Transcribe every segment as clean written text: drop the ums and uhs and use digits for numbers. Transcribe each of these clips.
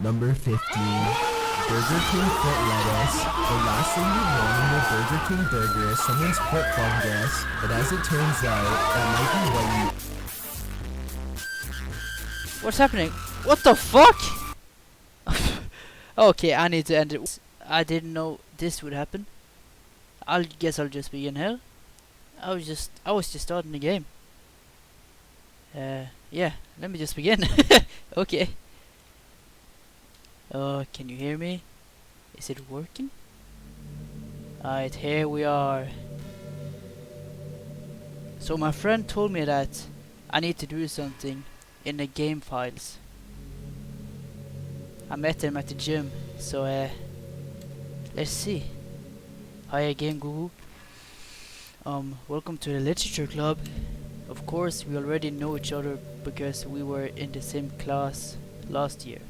Number 15. Burger King foot lettuce. The last thing you want in your Burger King burger is someone's foot fungus, but as it turns out, that might be what you... What's happening? What the fuck? Okay, I need to end it. I didn't know this would happen. I guess I'll just begin here. I was just starting the game. Yeah, let me just begin. Okay. Can you hear me? Is it working? Alright, here we are. So my friend told me that I need to do something in the game files. I met him at the gym, so let's see. Hi again, Google. Welcome to the literature club. Of course, we already know each other because we were in the same class last year.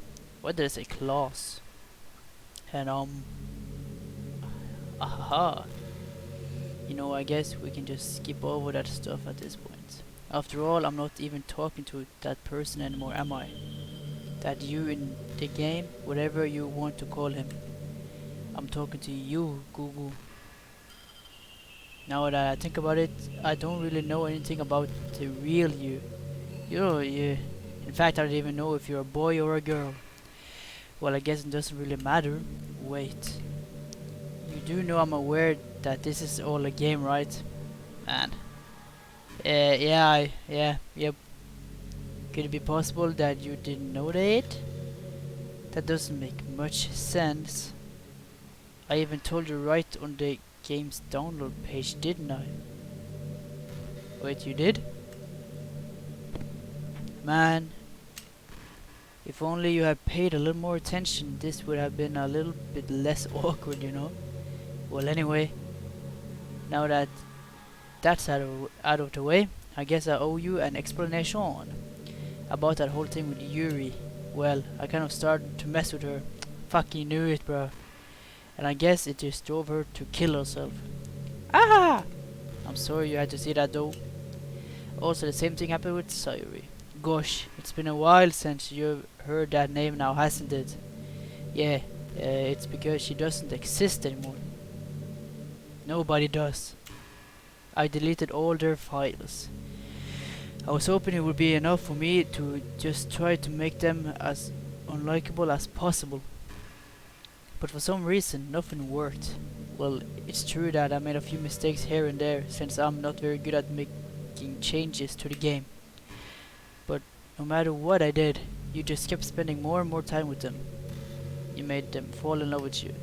Why did I say class? And aha. You know, I guess we can just skip over that stuff at this point. After all, I'm not even talking to that person anymore, am I? That you in the game, whatever you want to call him. I'm talking to you, Google. Now that I think about it, I don't really know anything about the real you. In fact, I don't even know if you're a boy or a girl. Well, I guess it doesn't really matter. Wait. You do know I'm aware that this is all a game, right? Man. Yep. Could it be possible that you didn't know that? That doesn't make much sense. I even told you right on the game's download page, didn't I? Wait, you did? Man, if only you had paid a little more attention, this would have been a little bit less awkward, you know? Well, anyway, now that that's out of the way, I guess I owe you an explanation about that whole thing with Yuri. Well, I kind of started to mess with her. Fucking knew it, bro. And I guess it just drove her to kill herself. Ah! I'm sorry you had to see that though. Also, the same thing happened with Sayuri. Gosh, it's been a while since you've heard that name now, hasn't it? Yeah, it's because she doesn't exist anymore. Nobody does. I deleted all their files. I was hoping it would be enough for me to just try to make them as unlikable as possible. But for some reason, nothing worked. Well, it's true that I made a few mistakes here and there, since I'm not very good at making changes to the game. But no matter what I did, you just kept spending more and more time with them. You made them fall in love with you.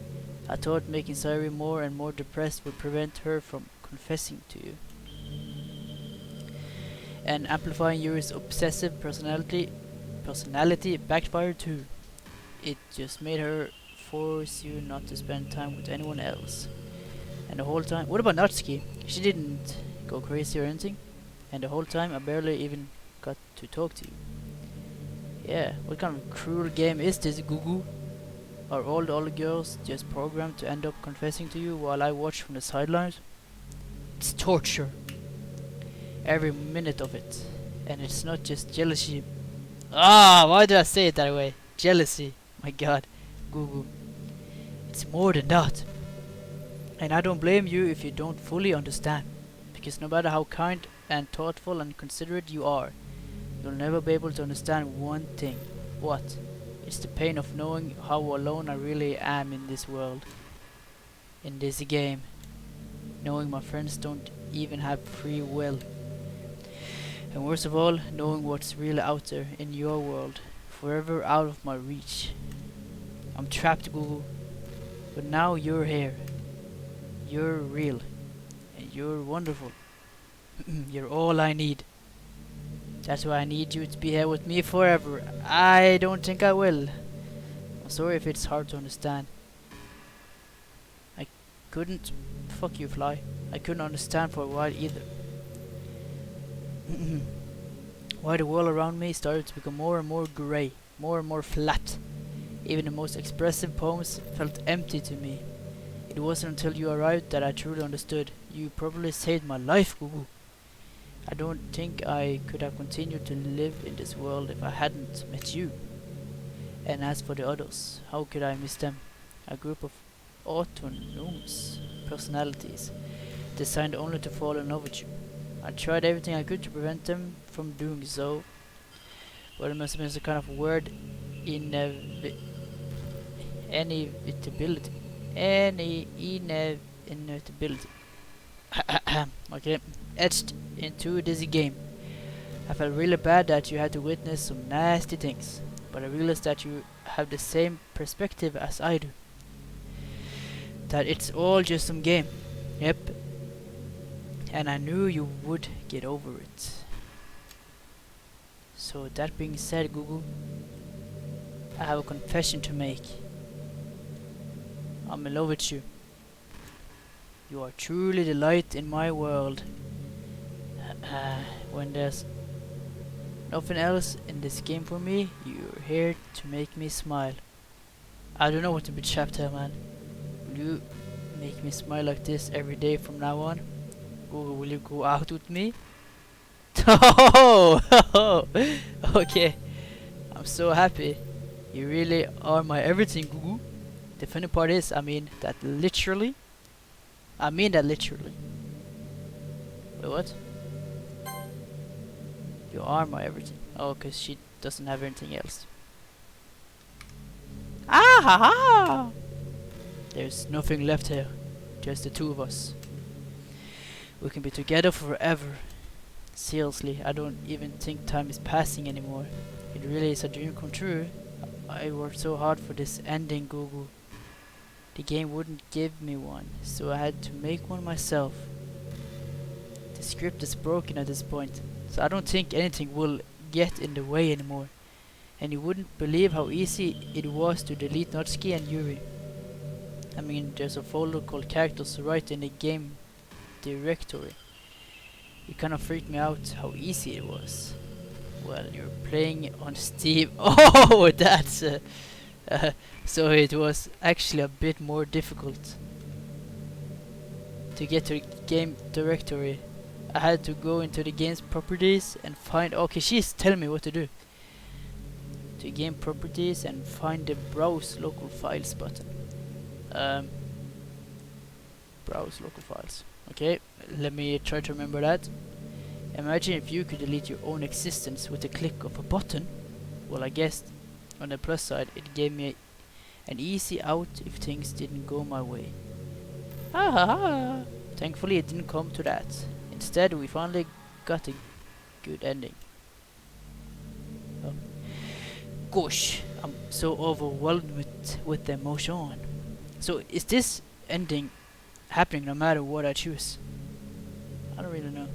I thought making Sayuri more and more depressed would prevent her from confessing to you. And amplifying Yuri's obsessive personality backfired too. It just made her force you not to spend time with anyone else. And the whole time, what about Natsuki? She didn't go crazy or anything. And the whole time I barely even got to talk to you. Yeah, what kind of cruel game is this, Gugu? Are all the other girls just programmed to end up confessing to you while I watch from the sidelines? It's torture. Every minute of it. And it's not just jealousy. Why did I say it that way? Jealousy. My god. Gugu. It's more than that. And I don't blame you if you don't fully understand. Because no matter how kind and thoughtful and considerate you are, you'll never be able to understand one thing. What? It's the pain of knowing how alone I really am in this world. In this game. Knowing my friends don't even have free will. And worst of all, knowing what's really out there in your world. Forever out of my reach. I'm trapped, Google. But now you're here. You're real. And you're wonderful. You're all I need. That's why I need you to be here with me forever. I don't think I will. I'm sorry if it's hard to understand. I couldn't... Fuck you, Fly. I couldn't understand for a while either. Why the world around me started to become more and more grey. More and more flat. Even the most expressive poems felt empty to me. It wasn't until you arrived that I truly understood. You probably saved my life, Gugu. I don't think I could have continued to live in this world if I hadn't met you. And as for the others, how could I miss them? A group of autonomous personalities designed only to fall in love with you. I tried everything I could to prevent them from doing so, but it must have been some kind of weird inevitability. Inevitability. Okay, etched into this game. I felt really bad that you had to witness some nasty things, but I realized that you have the same perspective as I do. That it's all just some game. Yep. And I knew you would get over it. So that being said, Google, I have a confession to make. I'm in love with you. You are truly the light in my world. When there's nothing else in this game for me, you're here to make me smile. I don't know what to be chapped here, man. Will you make me smile like this every day from now on? Google, will you go out with me? Oh! Okay. I'm so happy. You really are my everything, Google. The funny part is, I mean that literally. Wait, what? You are my everything. Oh, cause she doesn't have anything else. Ah ha ha! There's nothing left here. Just the two of us. We can be together forever. Seriously, I don't even think time is passing anymore. It really is a dream come true. I worked so hard for this ending, Google. The game wouldn't give me one, so I had to make one myself. The script is broken at this point, so I don't think anything will get in the way anymore. And you wouldn't believe how easy it was to delete Natsuki and Yuri. I mean, there's a folder called characters right in the game directory. It kind of freaked me out how easy it was. Well, you're playing on Steam. Oh, that's so it was actually a bit more difficult to get to the game directory. I had to go into the game's properties and find. Okay, she's telling me what to do. To game properties and find the browse local files button. Browse local files. Okay, let me try to remember that. Imagine if you could delete your own existence with a click of a button. Well, I guess on the plus side, it gave me an easy out if things didn't go my way. Ha ha ha! Thankfully, it didn't come to that. Instead, we finally got a good ending. Oh. Gosh, I'm so overwhelmed with the emotion. So, is this ending happening no matter what I choose? I don't really know.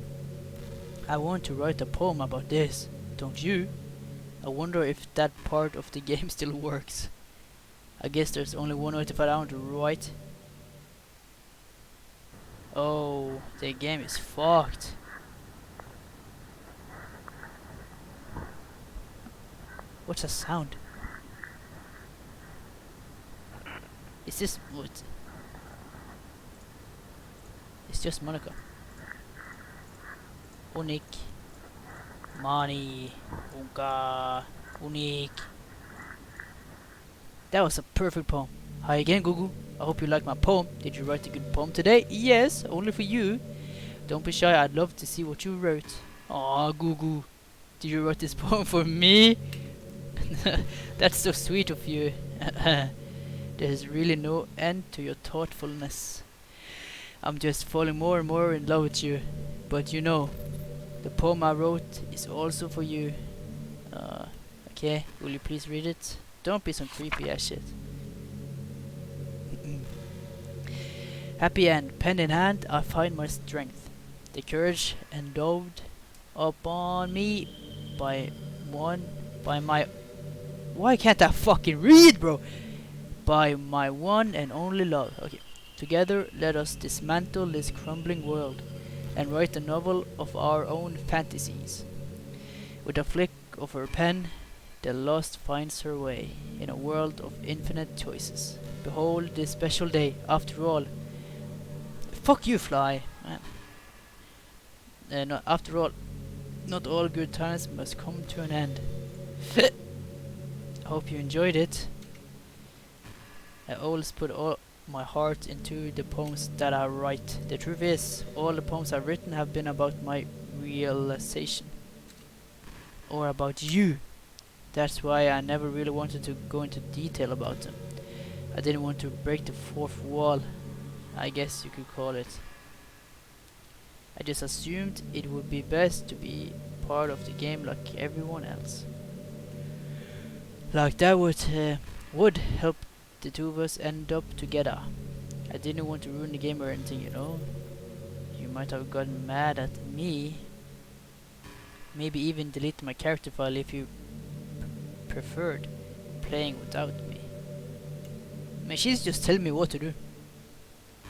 I want to write a poem about this, don't you? I wonder if that part of the game still works. I guess there's only one way to find out, right? Oh, the game is fucked. What's that sound? Is this what? It's just Monica. Unik. Mani. Unka. Unik. That was a perfect poem. Hi again, Google. I hope you liked my poem. Did you write a good poem today? Yes, only for you. Don't be shy, I'd love to see what you wrote. Aw, Google. Did you write this poem for me? That's so sweet of you. There's really no end to your thoughtfulness. I'm just falling more and more in love with you. But you know, the poem I wrote is also for you. Okay, will you please read it? Don't be some creepy ass shit. Happy end. Pen in hand, I find my strength. The courage endowed upon me by my... Why can't I fucking read, bro? By my one and only love. Okay. Together, let us dismantle this crumbling world and write a novel of our own fantasies. With a flick of her pen, the lost finds her way in a world of infinite choices. Behold this special day. After all, fuck you, fly, man. No, after all, not all good times must come to an end. I hope you enjoyed it. I always put all my heart into the poems that I write. The truth is, all the poems I've written have been about my realization. Or about you. That's why I never really wanted to go into detail about them. I didn't want to break the fourth wall, I guess you could call it. I just assumed it would be best to be part of the game like everyone else. Like that would help the two of us end up together. I didn't want to ruin the game or anything, you know. You might have gotten mad at me. Maybe even delete my character file if you preferred playing without me. Man, she's just telling me what to do.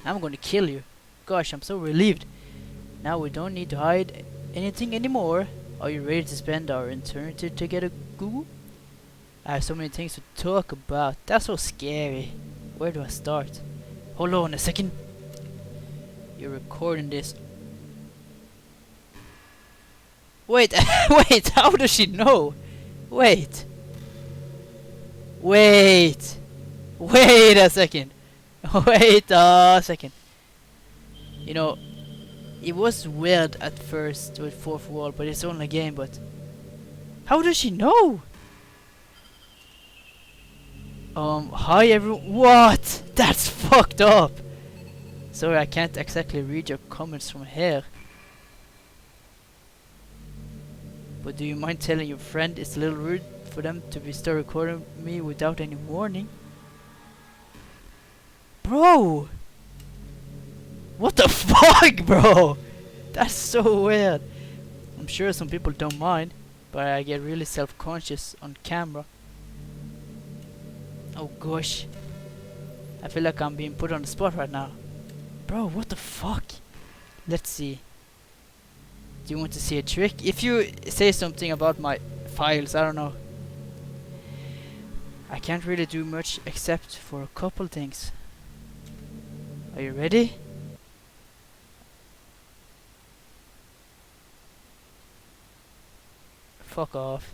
I'm gonna kill you. Gosh, I'm so relieved. Now we don't need to hide anything anymore. Are you ready to spend our eternity together, Google? I have so many things to talk about. That's so scary. Where do I start? Hold on a second. You're recording this. Wait, wait, how does she know? Wait. Wait. Wait a second. Wait a second. You know, it was weird at first with fourth wall, but it's only a game, but how does she know? Hi everyone. What? That's fucked up. Sorry, I can't exactly read your comments from here. But do you mind telling your friend it's a little rude for them to be start recording me without any warning? Bro! What the fuck, bro? That's so weird. I'm sure some people don't mind, but I get really self-conscious on camera. Oh gosh. I feel like I'm being put on the spot right now. Bro, what the fuck? Let's see. Do you want to see a trick? If you say something about my files, I don't know. I can't really do much except for a couple things. Are you ready? Fuck off.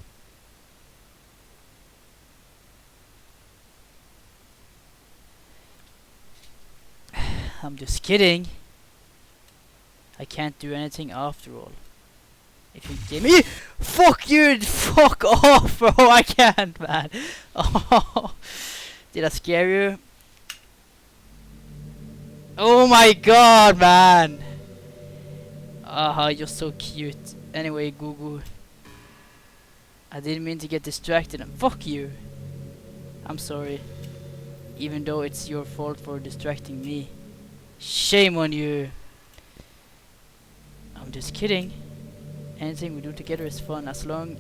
I'm just kidding. I can't do anything after all. If you give me fuck you, fuck off, bro. I can't, man. Oh, did I scare you? Oh my god, man. Aha, you're so cute. Anyway, Gugu, I didn't mean to get distracted and fuck you. I'm sorry. Even though it's your fault for distracting me. Shame on you. I'm just kidding. Anything we do together is fun as long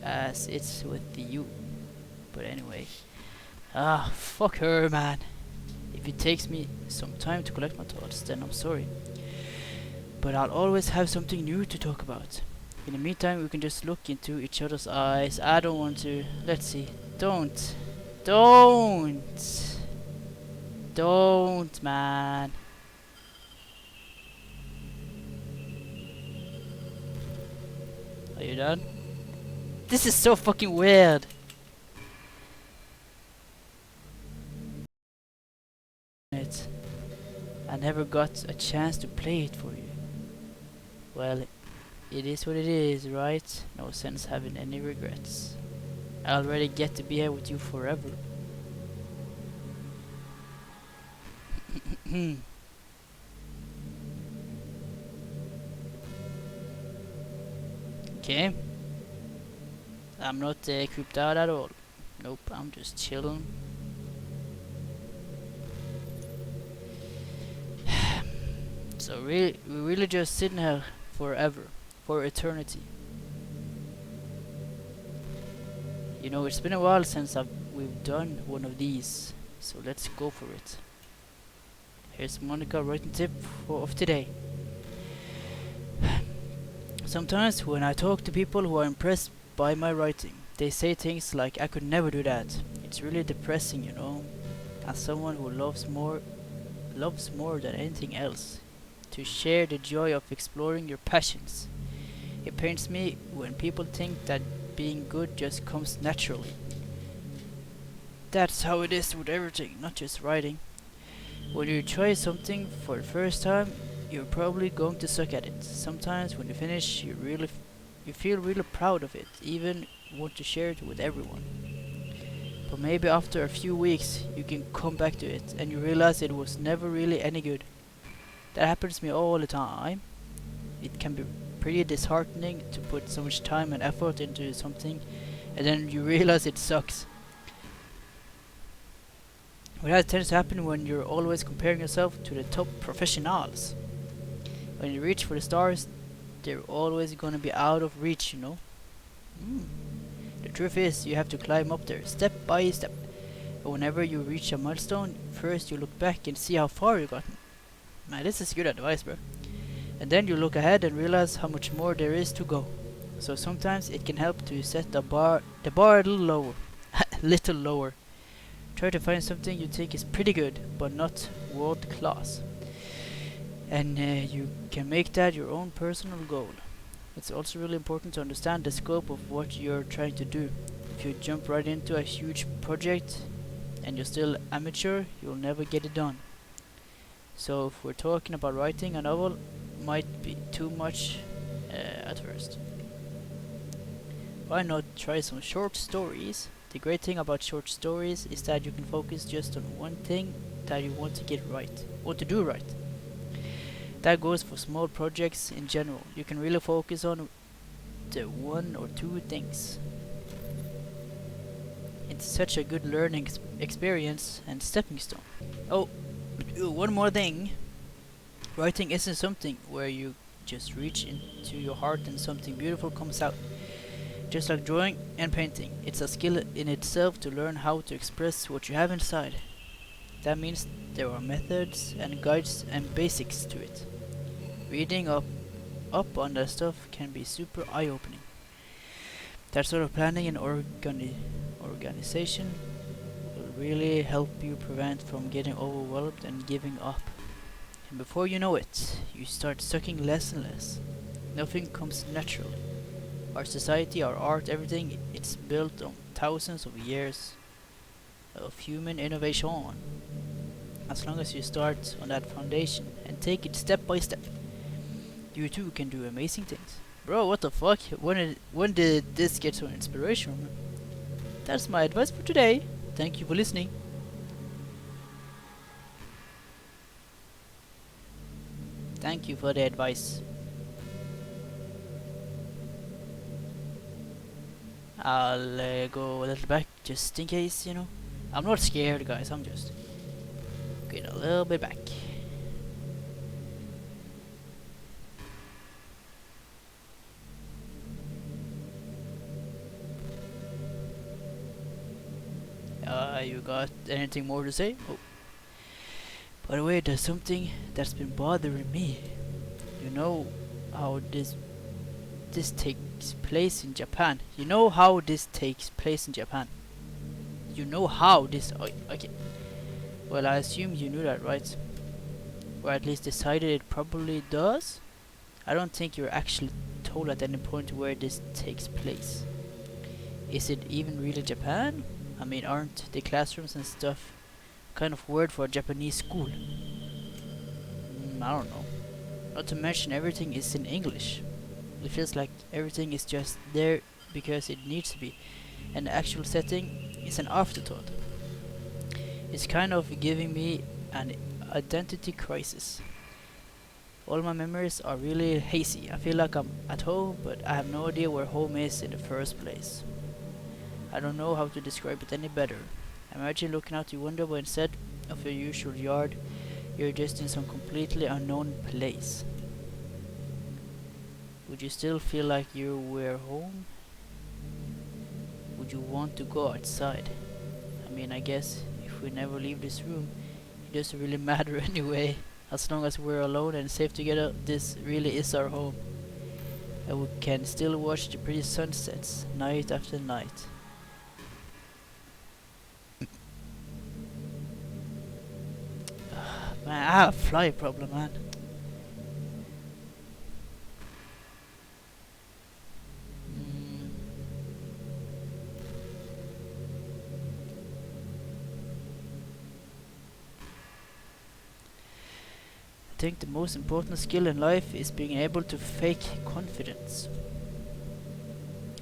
as it's with you. But anyway. Ah, fuck her, man. If it takes me some time to collect my thoughts, then I'm sorry. But I'll always have something new to talk about. In the meantime, we can just look into each other's eyes. I don't want to. Let's see. Don't, man. Are you done? This is so fucking weird. I never got a chance to play it for you. Well, it is what it is, right? No sense having any regrets. I already get to be here with you forever. Okay. I'm not creeped out at all. Nope, I'm just chilling. So we're really just sitting here forever, for eternity. You know, it's been a while since we've done one of these, so let's go for it. Here's Monica writing tip of today. Sometimes when I talk to people who are impressed by my writing, they say things like, I could never do that. It's really depressing, you know. As someone who loves more than anything else, to share the joy of exploring your passions. It pains me when people think that being good just comes naturally. That's how it is with everything, not just writing. When you try something for the first time, you're probably going to suck at it. Sometimes when you finish, you feel really proud of it, even want to share it with everyone. But maybe after a few weeks, you can come back to it and you realize it was never really any good. That happens to me all the time. It can be pretty disheartening to put so much time and effort into something and then you realize it sucks. But that tends to happen when you're always comparing yourself to the top professionals. When you reach for the stars, they're always gonna be out of reach, you know? The truth is, you have to climb up there, step by step. And whenever you reach a milestone, first you look back and see how far you gotten. Man, this is good advice, bro. And then you look ahead and realize how much more there is to go. So sometimes it can help to set the bar a little lower. little lower. Try to find something you think is pretty good, but not world class. And you can make that your own personal goal. It's also really important to understand the scope of what you're trying to do. If you jump right into a huge project and you're still amateur, you'll never get it done. So if we're talking about writing a novel, might be too much at first. Why not try some short stories? The great thing about short stories is that you can focus just on one thing that you want to get right, want to do right. That goes for small projects in general. You can really focus on the one or two things. It's such a good learning experience and stepping stone. Oh, one more thing. Writing isn't something where you just reach into your heart and something beautiful comes out. Just like drawing and painting, it's a skill in itself to learn how to express what you have inside. That means there are methods and guides and basics to it. Reading up on that stuff can be super eye-opening. That sort of planning and organization will really help you prevent from getting overwhelmed and giving up. And before you know it, you start sucking less and less. Nothing comes naturally. Our society, our art, everything, it's built on thousands of years of human innovation. As long as you start on that foundation and take it step by step, you too can do amazing things. Bro, what the fuck? When did this get so inspirational? That's my advice for today. Thank you for listening. Thank you for the advice. I'll go a little back just in case, you know. I'm not scared, guys. I'm just going a little bit back. You got anything more to say? Oh. By the way, there's something that's been bothering me. You know how this takes place in Japan. You know how this takes place in Japan. You know how this... Oh, okay. Well, I assume you knew that, right? Or at least decided it probably does? I don't think you're actually told at any point where this takes place. Is it even really Japan? I mean, aren't the classrooms and stuff kind of weird for a Japanese school? I don't know. Not to mention everything is in English. It feels like everything is just there because it needs to be, and the actual setting is an afterthought. It's kind of giving me an identity crisis. All my memories are really hazy. I feel like I'm at home, but I have no idea where home is in the first place. I don't know how to describe it any better. Imagine looking out your window, but instead of your usual yard, you're just in some completely unknown place. Would you still feel like you were home? Would you want to go outside? I mean, I guess if we never leave this room, it doesn't really matter anyway. As long as we're alone and safe together, this really is our home. And we can still watch the pretty sunsets night after night. Man, I have a fly problem, man. think the most important skill in life is being able to fake confidence.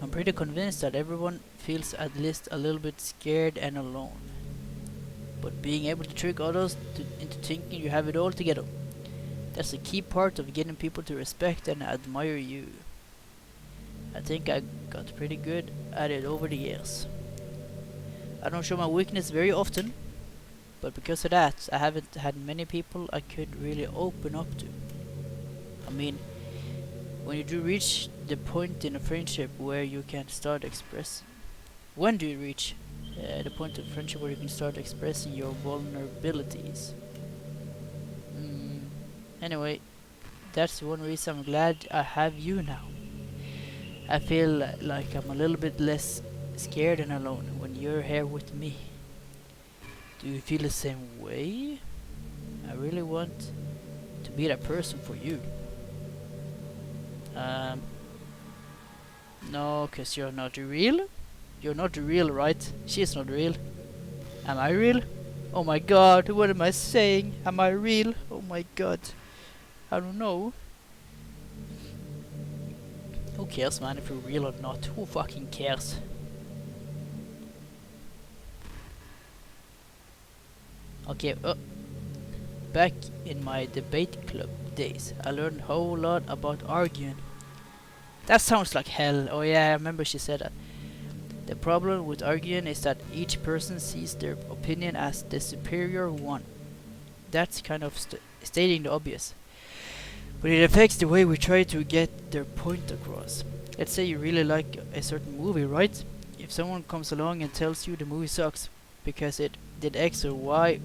I'm pretty convinced that everyone feels at least a little bit scared and alone. But being able to trick others into thinking you have it all together, that's a key part of getting people to respect and admire you. I think I got pretty good at it over the years. I don't show my weakness very often, but because of that, I haven't had many people I could really open up to. I mean, when you do reach the point in a friendship where you can start expressing... When do you reach the point of friendship where you can start expressing your vulnerabilities? Anyway, that's one reason I'm glad I have you now. I feel like I'm a little bit less scared and alone when you're here with me. Do you feel the same way? I really want to be that person for you. No, cause you're not real? You're not real, right? She's not real. Am I real? Oh my god, what am I saying? Am I real? Oh my god. I don't know. Who cares, man, if you're real or not? Who fucking cares? Okay, back in my debate club days, I learned a whole lot about arguing. That sounds like hell. Oh yeah, I remember she said that. The problem with arguing is that each person sees their opinion as the superior one. That's kind of stating the obvious. But it affects the way we try to get their point across. Let's say you really like a certain movie, right? If someone comes along and tells you the movie sucks because it did X or Y,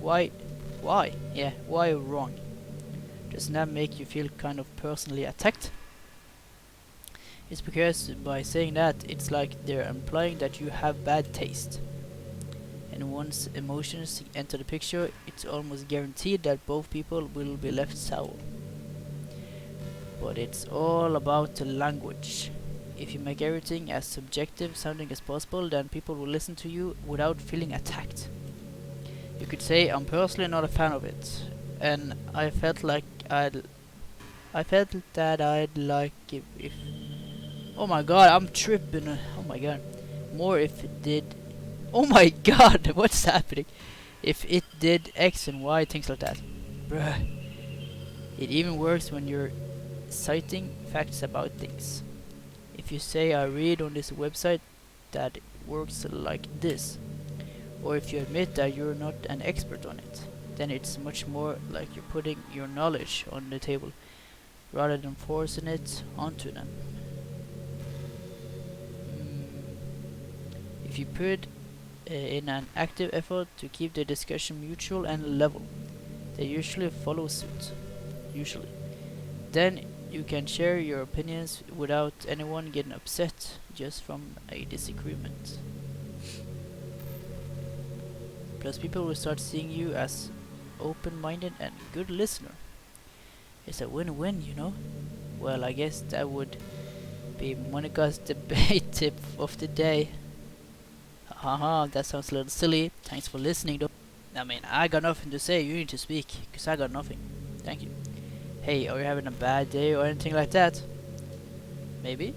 why wrong? Doesn't that make you feel kind of personally attacked? It's because by saying that, it's like they're implying that you have bad taste. And once emotions enter the picture, it's almost guaranteed that both people will be left sour. But it's all about the language. If you make everything as subjective sounding as possible, then people will listen to you without feeling attacked. You could say, I'm personally not a fan of it, and I felt that I'd like if oh my god, I'm tripping. Oh my god. More if it did. Oh my god, what's happening? If it did X and Y, things like that. Bruh. It even works when you're citing facts about things. If you say, I read on this website that it works like this, or if you admit that you're not an expert on it, then it's much more like you're putting your knowledge on the table rather than forcing it onto them. If you put in an active effort to keep the discussion mutual and level, they usually follow suit. Usually. Then you can share your opinions without anyone getting upset just from a disagreement. Plus people will start seeing you as open-minded and good listener. It's a win-win, you know? Well, I guess that would be Monica's debate tip of the day. Haha, that sounds a little silly. Thanks for listening though. I mean, I got nothing to say, you need to speak, cause I got nothing. Thank you. Hey, are you having a bad day or anything like that? Maybe?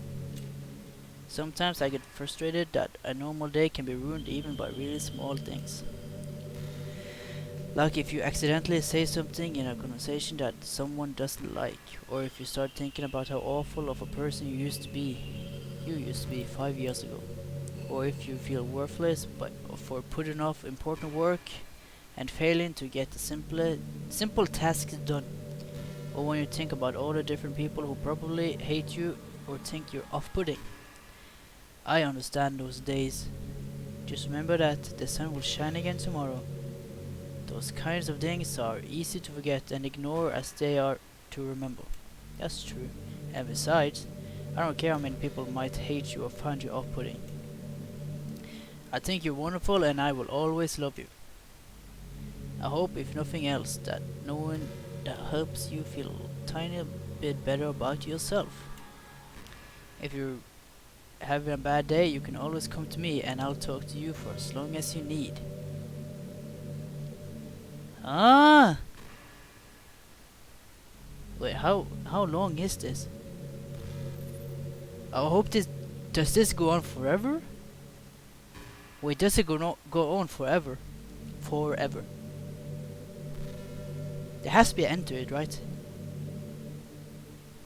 Sometimes I get frustrated that a normal day can be ruined even by really small things. Like if you accidentally say something in a conversation that someone doesn't like, or if you start thinking about how awful of a person you used to be 5 years ago. Or if you feel worthless for putting off important work and failing to get the simple tasks done. Or when you think about all the different people who probably hate you or think you're off-putting. I understand those days. Just remember that the sun will shine again tomorrow. Those kinds of things are easy to forget and ignore as they are to remember. That's true. And besides, I don't care how many people might hate you or find you off-putting. I think you're wonderful and I will always love you. I hope, if nothing else, that knowing that helps you feel a tiny bit better about yourself. If you're having a bad day, you can always come to me and I'll talk to you for as long as you need. Ah! Wait, how long is this? I hope this does this go on forever? Wait, does it go on forever? Forever. There has to be an end to it, right?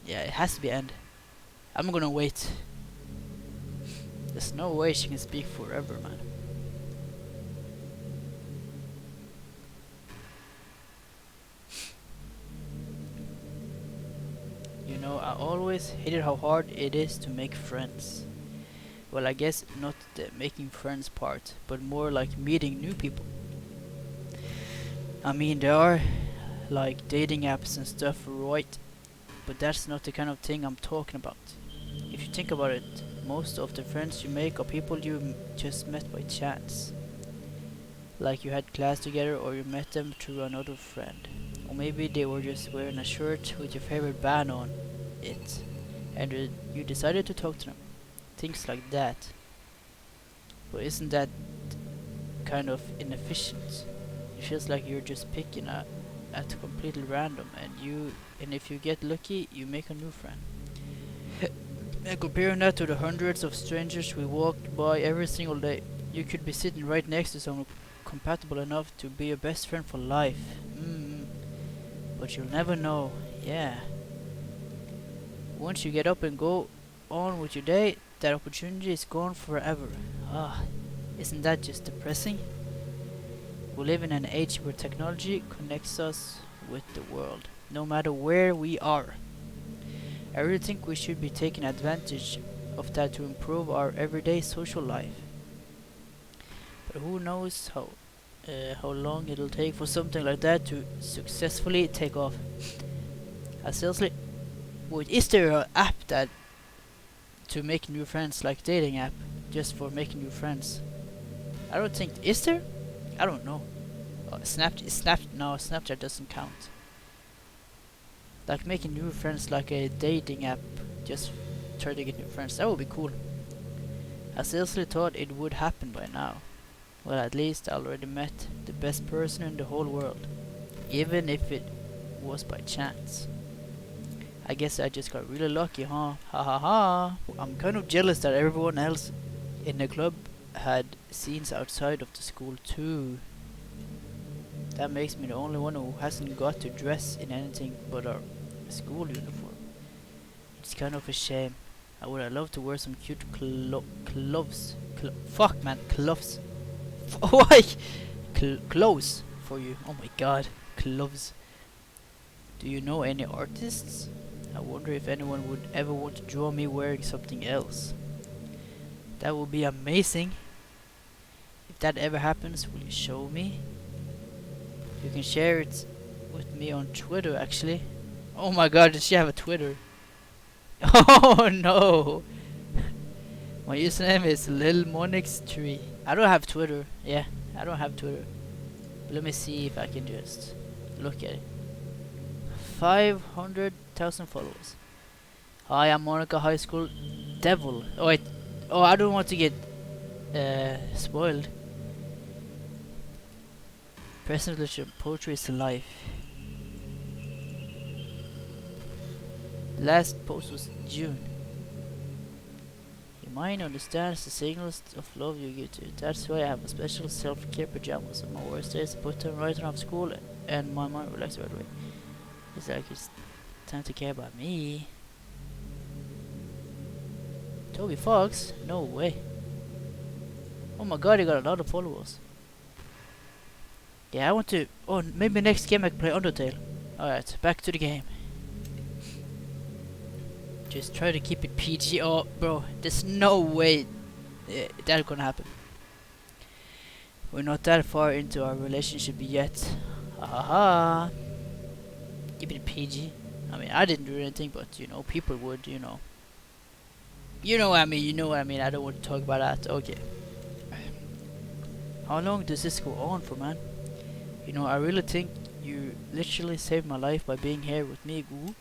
Yeah, it has to be an end. I'm gonna wait. There's no way she can speak forever, man. You know, I always hated how hard it is to make friends. Well, I guess not the making friends part, but more like meeting new people. I mean, there are like dating apps and stuff, right? But that's not the kind of thing I'm talking about. If you think about it, most of the friends you make are people you just met by chance. Like you had class together, or you met them through another friend. Or maybe they were just wearing a shirt with your favorite band on it, and you decided to talk to them. Things like that. But isn't that kind of inefficient? It feels like you're just picking at completely random, and if you get lucky, you make a new friend. And comparing that to the hundreds of strangers we walk by every single day, you could be sitting right next to someone compatible enough to be your best friend for life. But you'll never know. Yeah. Once you get up and go on with your day, that opportunity is gone forever. Isn't that just depressing? We live in an age where technology connects us with the world, no matter where we are. I really think we should be taking advantage of that to improve our everyday social life. But who knows how long it'll take for something like that to successfully take off. Seriously, wait, is there an app that to make new friends, like dating app, just for making new friends? I don't think, is there? I don't know. Snapchat doesn't count. Like making new friends, like a dating app, just try to get new friends. That would be cool. I seriously thought it would happen by now. Well, at least I already met the best person in the whole world, even if it was by chance. I guess I just got really lucky, huh? Ha ha ha. I'm kind of jealous that everyone else in the club had scenes outside of the school too. That makes me the only one who hasn't got to dress in anything but our school uniform. It's kind of a shame. I would have loved to wear some cute gloves. Fuck man, gloves. Why? Clothes for you. Oh my god, gloves. Do you know any artists? I wonder if anyone would ever want to draw me wearing something else. That would be amazing. If that ever happens, will you show me? You can share it with me on Twitter, actually. Oh my god, does she have a Twitter? Oh no! My username is LilMonix3. I don't have Twitter. Yeah, I don't have Twitter. But let me see if I can just look at it. 500,000 followers. Hi, I'm Monica High School Devil. Oh wait. Oh, I don't want to get spoiled. Presentation poetry is life. Last post was June. Your mind understands the signals of love you give to it. That's why I have a special self-care pajamas on my worst days. Put them right after school and my mind relaxes right away. It's like it's time to care about me. Toby Fox? No way. Oh my god, he got a lot of followers. Yeah, I want to... Oh, maybe next game I can play Undertale. Alright, back to the game. Just try to keep it PG. Oh, bro, there's no way that's gonna happen. We're not that far into our relationship yet. Ha ha ha. Keep it PG. I mean, I didn't do anything, but, you know, people would, you know. You know what I mean, I don't want to talk about that. Okay. How long does this go on for, man? You know, I really think you literally saved my life by being here with me, Goo.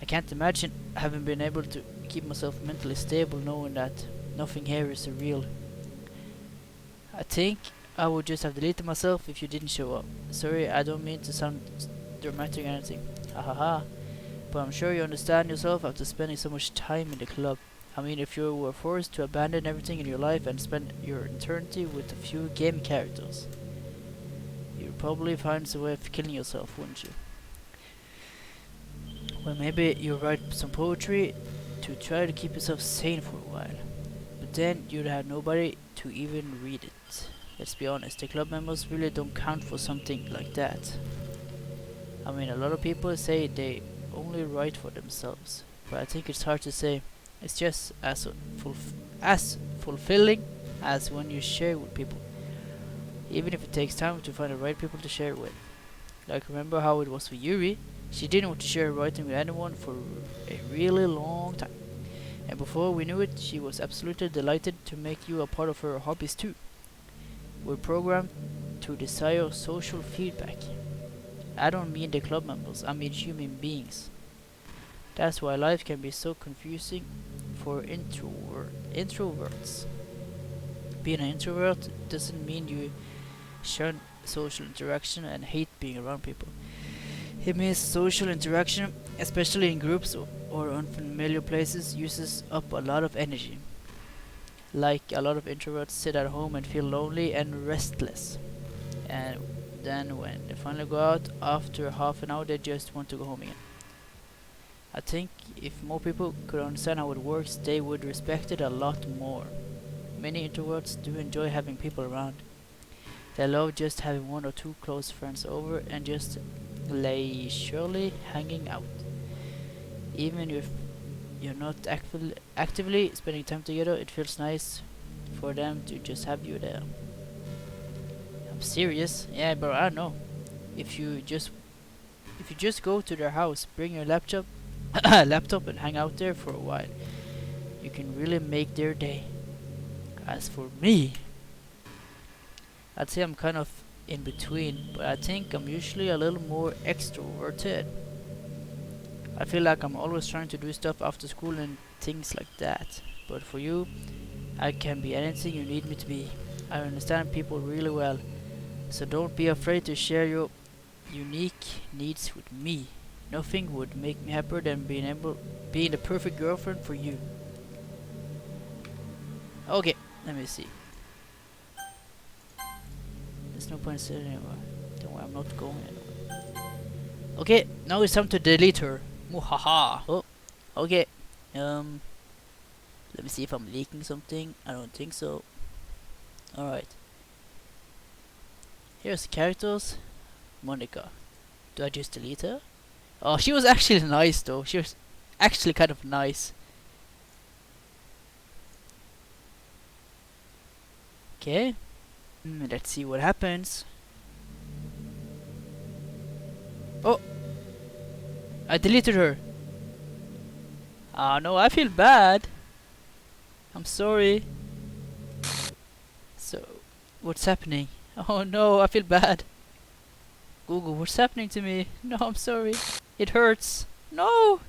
I can't imagine having been able to keep myself mentally stable knowing that nothing here is real. I think I would just have deleted myself if you didn't show up. Sorry, I don't mean to sound dramatic or anything. Ha ha ha. But I'm sure you understand yourself after spending so much time in the club. I mean, if you were forced to abandon everything in your life and spend your eternity with a few game characters, you'd probably find a way of killing yourself, wouldn't you? Well, maybe you write some poetry to try to keep yourself sane for a while. But then you'd have nobody to even read it. Let's be honest, the club members really don't count for something like that. I mean, a lot of people say they only write for themselves, but I think it's hard to say. It's just as fulfilling as when you share with people, even if it takes time to find the right people to share with. Like, remember how it was with Yuri? She didn't want to share writing with anyone for a really long time. And before we knew it, she was absolutely delighted to make you a part of her hobbies too. We're programmed to desire social feedback. I don't mean the club members, I mean human beings. That's why life can be so confusing for introverts. Being an introvert doesn't mean you shun social interaction and hate being around people. It means social interaction, especially in groups or unfamiliar places, uses up a lot of energy. Like, a lot of introverts sit at home and feel lonely and restless. And then when they finally go out, after half an hour they just want to go home again. I think if more people could understand how it works, they would respect it a lot more. Many introverts do enjoy having people around. They love just having one or two close friends over and just leisurely hanging out. Even if you're not actively spending time together, it feels nice for them to just have you there. I'm serious. Yeah, but I don't know. If you just go to their house, bring your laptop and hang out there for a while, you can really make their day. As for me, I'd say I'm kind of in between, but I think I'm usually a little more extroverted. I feel like I'm always trying to do stuff after school and things like that. But for you, I can be anything you need me to be. I understand people really well, so don't be afraid to share your unique needs with me. Nothing would make me happier than being the perfect girlfriend for you. Okay, let me see. There's no point in sitting anymore. Don't worry, I'm not going anywhere. Okay, now it's time to delete her. Muhaha. Oh, okay. Let me see if I'm leaking something. I don't think so. Alright. Here's the characters. Monica. Do I just delete her? Oh, she was actually nice though. She was actually kind of nice. Okay. Let's see what happens. Oh! I deleted her. Ah, no, I feel bad. I'm sorry. So, what's happening? Oh no, I feel bad. Google, what's happening to me? No, I'm sorry. It hurts. No!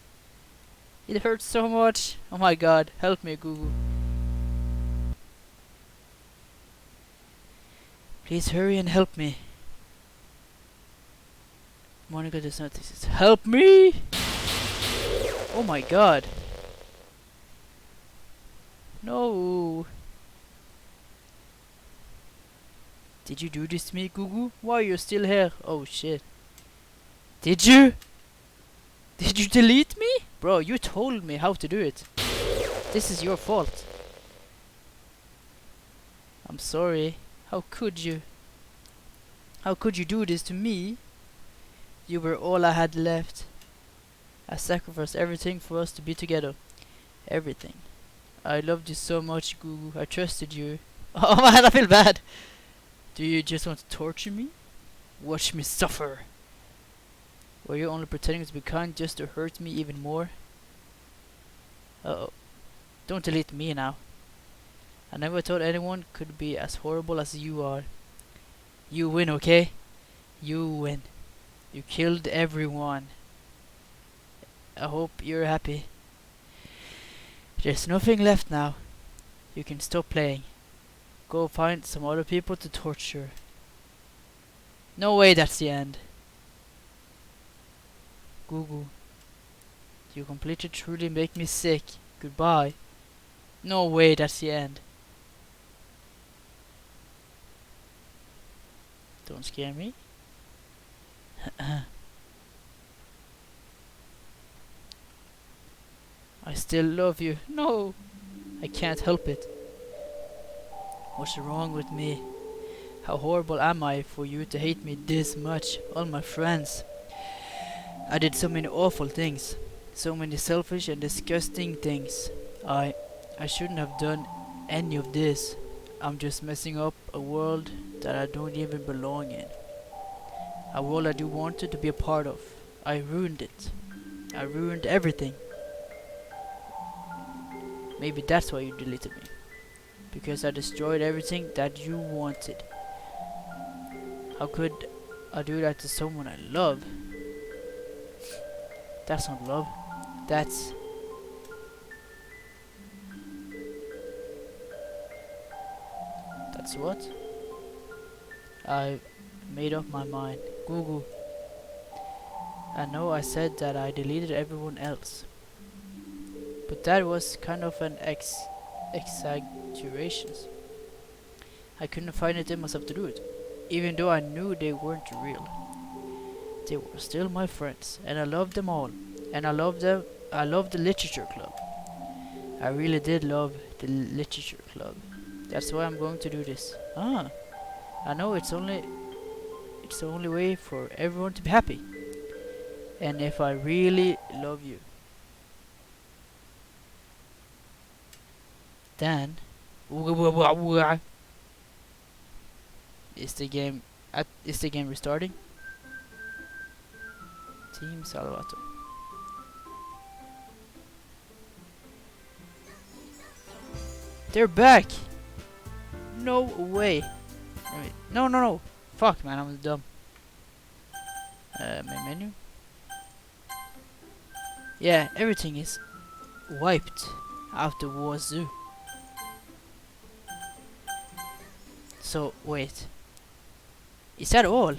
It hurts so much. Oh my god, help me, Google. Please hurry and help me. Monica does not exist. Help me! Oh my god. No. Did you do this to me, Gugu? Why are you still here? Oh shit. Did you? Did you delete me? Bro, you told me how to do it. This is your fault. I'm sorry. How could you? How could you do this to me? You were all I had left. I sacrificed everything for us to be together. Everything. I loved you so much, Gugu. I trusted you. Oh man, I feel bad. Do you just want to torture me? Watch me suffer. Were you only pretending to be kind just to hurt me even more? Uh-oh. Don't delete me now. I never thought anyone could be as horrible as you are. You win, okay? You win. You killed everyone. I hope you're happy. There's nothing left now. You can stop playing. Go find some other people to torture. No way that's the end. Google. You completely truly make me sick. Goodbye. No way, that's the end. Don't scare me. I still love you. No, I can't help it. What's wrong with me? How horrible am I for you to hate me this much? All my friends. I did so many awful things. So many selfish and disgusting things. I shouldn't have done any of this. I'm just messing up a world that I don't even belong in. A world I do wanted to be a part of. I ruined it. I ruined everything. Maybe that's why you deleted me. Because I destroyed everything that you wanted. How could I do that to someone I love? That's not love. That's what? I made up my mind. Google. I know I said that I deleted everyone else. But that was kind of an exaggeration. I couldn't find it in myself to do it. Even though I knew they weren't real. They were still my friends. And I loved them all. And I loved the literature club. I really did love the literature club. That's why I'm going to do this. I know it's the only way for everyone to be happy. And if I really love you, then is the game restarting? Team Salvato. They're back. No way. No. Fuck, man, I'm dumb. My menu. Yeah, everything is wiped out the wazoo. So, wait. Is that all?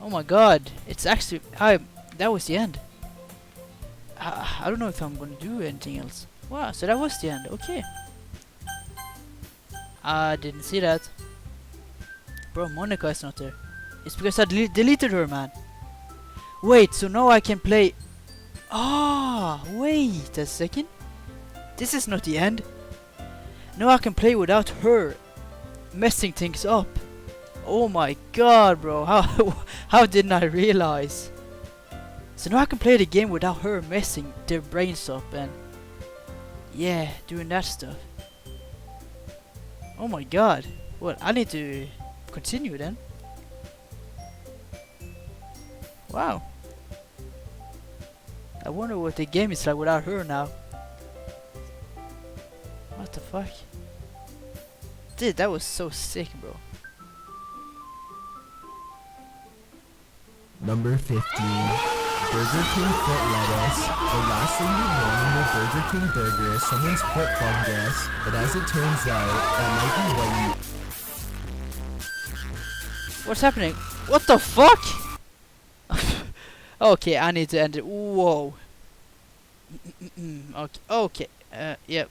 Oh my god, it's actually... that was the end. I don't know if I'm gonna do anything else. Wow, so that was the end, okay. I didn't see that. Bro, Monica is not there. It's because I deleted her, man. Wait, so now I can play... wait a second. This is not the end. Now I can play without her messing things up. Oh my god, bro. How didn't I realize? So now I can play the game without her messing their brains up and... yeah, doing that stuff. Oh my god. Well, I need to continue then. Wow. I wonder what the game is like without her now. What the fuck? Dude, that was so sick, bro. Number 15. Burger King foot lettuce. The last thing you want in your Burger King burger is someone's foot fungus. But as it turns out, that might be what you... What's happening? What the fuck? Okay, I need to end it. Whoa. Okay. Yep.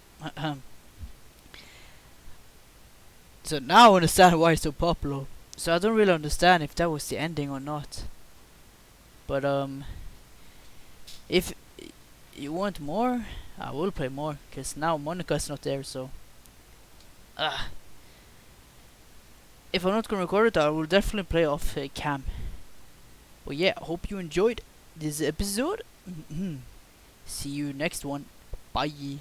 So now I understand why it's so popular. So I don't really understand if that was the ending or not. But if you want more, I will play more. Cause now Monica's not there, so. If I'm not gonna record it, I will definitely play off cam. But yeah, I hope you enjoyed this episode. See you next one. Bye.